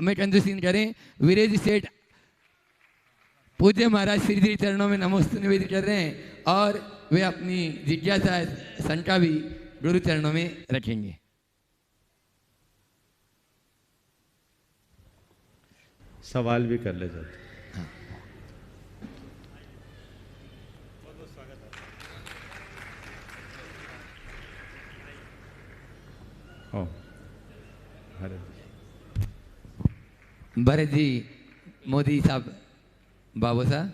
मैं चंद्रसेन करें। वीरेंद्र सेठ पूज्य महाराज श्री जी चरणों में नमोस्तु निवेदित कर रहे हैं और वे अपनी जिज्ञासा शंका भी गुरु चरणों में रखेंगे। सवाल भी कर ले जाते। हाँ। भरत जी, मोदी साहब, बाबू साहब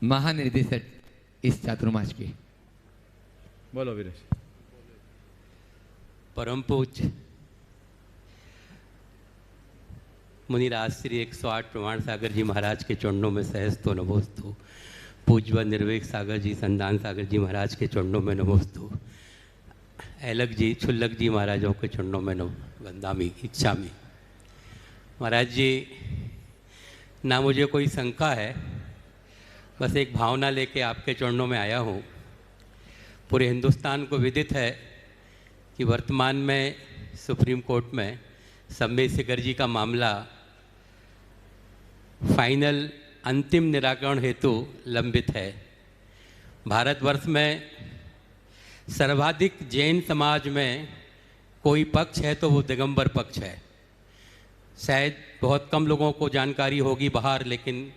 महानिर्देशक इस चातुर्मास के। बोलो वीरेश। परम पूज्य मुनिराज श्री 108 प्रमाण सागर जी महाराज के चरणों में सहस्तो नमोस्तु। पूज्य निर्वेक सागर जी, संदान सागर जी महाराज के चरणों में नमोस्तु। ऐलक जी, छुल्लक जी महाराजों के चरणों में वंदामी इच्छामी। महाराज जी, ना मुझे कोई शंका है, बस एक भावना लेके आपके चरणों में आया हूँ। पूरे हिंदुस्तान को विदित है कि वर्तमान में सुप्रीम कोर्ट में सम्मेद शेखर जी का मामला फाइनल अंतिम निराकरण हेतु लंबित है। भारतवर्ष में सर्वाधिक जैन समाज में कोई पक्ष है तो वो दिगंबर पक्ष है। शायद बहुत कम लोगों को जानकारी होगी बाहर, लेकिन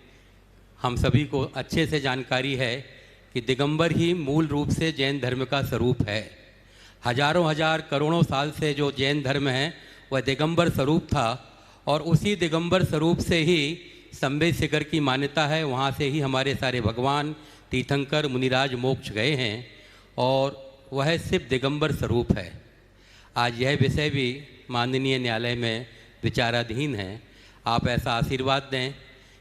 हम सभी को अच्छे से जानकारी है कि दिगंबर ही मूल रूप से जैन धर्म का स्वरूप है। हजारों हजार करोड़ों साल से जो जैन धर्म है वह दिगंबर स्वरूप था और उसी दिगंबर स्वरूप से ही सम्मेद शेखर की मान्यता है। वहाँ से ही हमारे सारे भगवान तीर्थंकर मुनिराज मोक्ष गए हैं और वह सिर्फ दिगंबर स्वरूप है। आज यह विषय भी माननीय न्यायालय में विचाराधीन है। आप ऐसा आशीर्वाद दें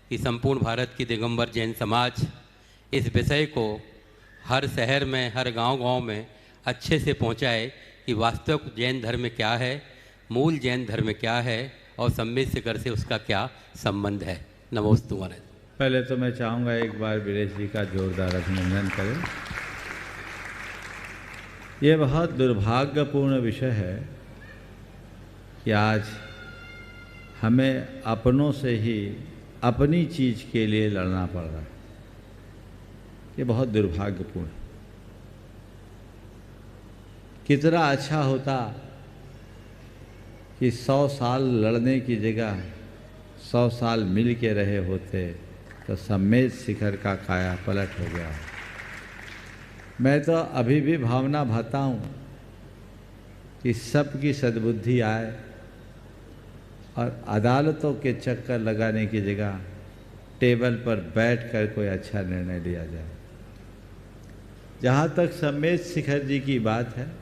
कि संपूर्ण भारत की दिगंबर जैन समाज इस विषय को हर शहर में, हर गांव-गांव में अच्छे से पहुंचाए कि वास्तविक जैन धर्म क्या है, मूल जैन धर्म क्या है और सम्मेद शेखर से उसका क्या संबंध है। नमोस्तु महाराज। पहले तो मैं चाहूँगा एक बार वीरेश जी का जोरदार अभिनंदन करें। ये बहुत दुर्भाग्यपूर्ण विषय है कि आज हमें अपनों से ही अपनी चीज़ के लिए लड़ना पड़ रहा है। ये बहुत दुर्भाग्यपूर्ण है। कितना अच्छा होता कि 100 साल लड़ने की जगह 100 साल मिल के रहे होते तो सम्मेद शेखर का काया पलट हो गया। मैं तो अभी भी भावना भाता हूँ कि सबकी सद्बुद्धि आए और अदालतों के चक्कर लगाने की जगह टेबल पर बैठकर कोई अच्छा निर्णय लिया जाए। जहाँ तक सम्मेद शेखर जी की बात है,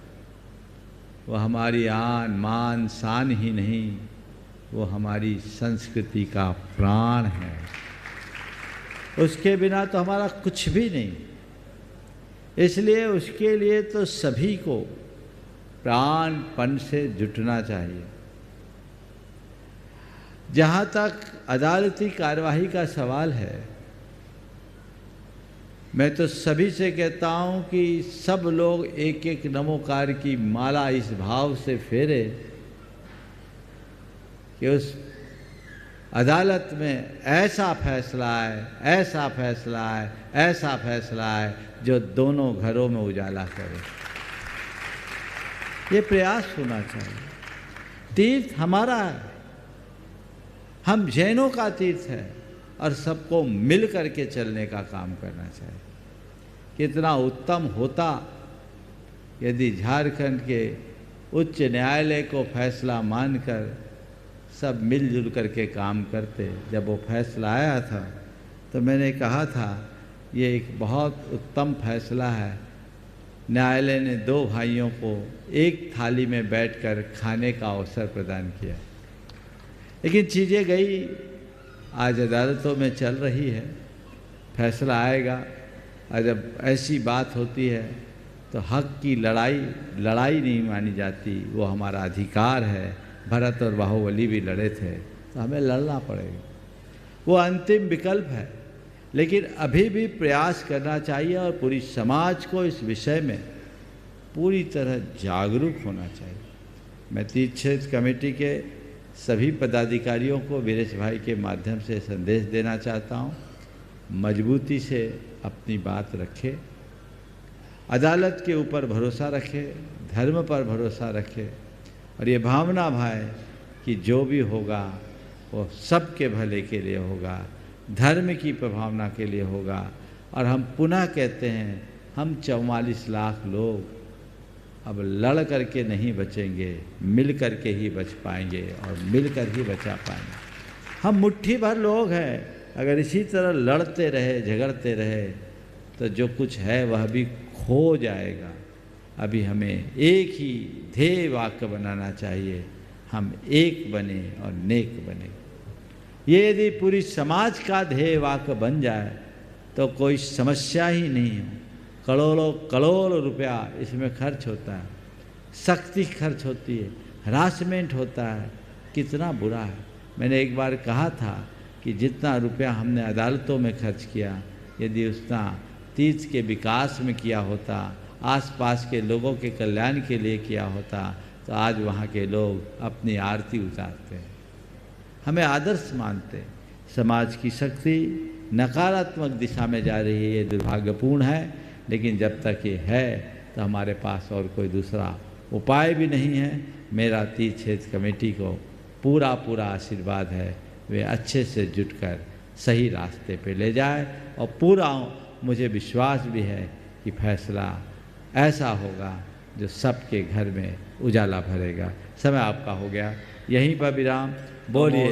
वो हमारी आन मान शान ही नहीं, वो हमारी संस्कृति का प्राण है। उसके बिना तो हमारा कुछ भी नहीं। इसलिए उसके लिए तो सभी को प्राणपण से जुटना चाहिए। जहाँ तक अदालती कार्यवाही का सवाल है, मैं तो सभी से कहता हूँ कि सब लोग एक एक नमोकार की माला इस भाव से फेरे कि उस अदालत में ऐसा फैसला है, ऐसा फैसला है, ऐसा फैसला है जो दोनों घरों में उजाला करे। ये प्रयास होना चाहिए। तीर्थ हमारा है, हम जैनों का तीर्थ है और सबको मिल करके चलने का काम करना चाहिए। कितना उत्तम होता यदि झारखंड के उच्च न्यायालय को फैसला मानकर सब मिलजुल करके काम करते। जब वो फैसला आया था तो मैंने कहा था ये एक बहुत उत्तम फैसला है। न्यायालय ने दो भाइयों को एक थाली में बैठकर खाने का अवसर प्रदान किया। लेकिन चीज़ें गई, आज अदालतों में चल रही है, फैसला आएगा। और जब ऐसी बात होती है तो हक की लड़ाई नहीं मानी जाती, वो हमारा अधिकार है। भरत और बाहुबली भी लड़े थे तो हमें लड़ना पड़ेगा, वो अंतिम विकल्प है। लेकिन अभी भी प्रयास करना चाहिए और पूरी समाज को इस विषय में पूरी तरह जागरूक होना चाहिए। मैं तीर्थ क्षेत्र कमेटी के सभी पदाधिकारियों को वीरेश भाई के माध्यम से संदेश देना चाहता हूँ, मजबूती से अपनी बात रखे, अदालत के ऊपर भरोसा रखे, धर्म पर भरोसा रखे और ये भावना भाई कि जो भी होगा वो सबके भले के लिए होगा, धर्म की प्रभावना के लिए होगा। और हम पुनः कहते हैं, हम 44 लाख लोग अब लड़ करके नहीं बचेंगे, मिल करके ही बच पाएंगे और मिल कर ही बचा पाएंगे। हम मुट्ठी भर लोग हैं, अगर इसी तरह लड़ते रहे, झगड़ते रहे तो जो कुछ है वह भी खो जाएगा। अभी हमें एक ही ध्येय वाक्य बनाना चाहिए, हम एक बने और नेक बने। ये यदि पूरी समाज का ध्येय वाक्य बन जाए तो कोई समस्या ही नहीं हो। करोड़ों करोड़ रुपया इसमें खर्च होता है, सख्ती खर्च होती है, हरासमेंट होता है, कितना बुरा है। मैंने एक बार कहा था कि जितना रुपया हमने अदालतों में खर्च किया, यदि उतना तीर्थ के विकास में किया होता, आसपास के लोगों के कल्याण के लिए किया होता, तो आज वहाँ के लोग अपनी आरती उतारते हैं, हमें आदर्श मानते। समाज की शक्ति नकारात्मक दिशा में जा रही है, ये दुर्भाग्यपूर्ण है, लेकिन जब तक ये है तो हमारे पास और कोई दूसरा उपाय भी नहीं है। मेरा तीर्थ क्षेत्र कमेटी को पूरा आशीर्वाद है, वे अच्छे से जुटकर सही रास्ते पे ले जाए और पूरा मुझे विश्वास भी है कि फैसला ऐसा होगा जो सबके घर में उजाला भरेगा। समय आपका हो गया, यहीं पर विराम। बोलिए।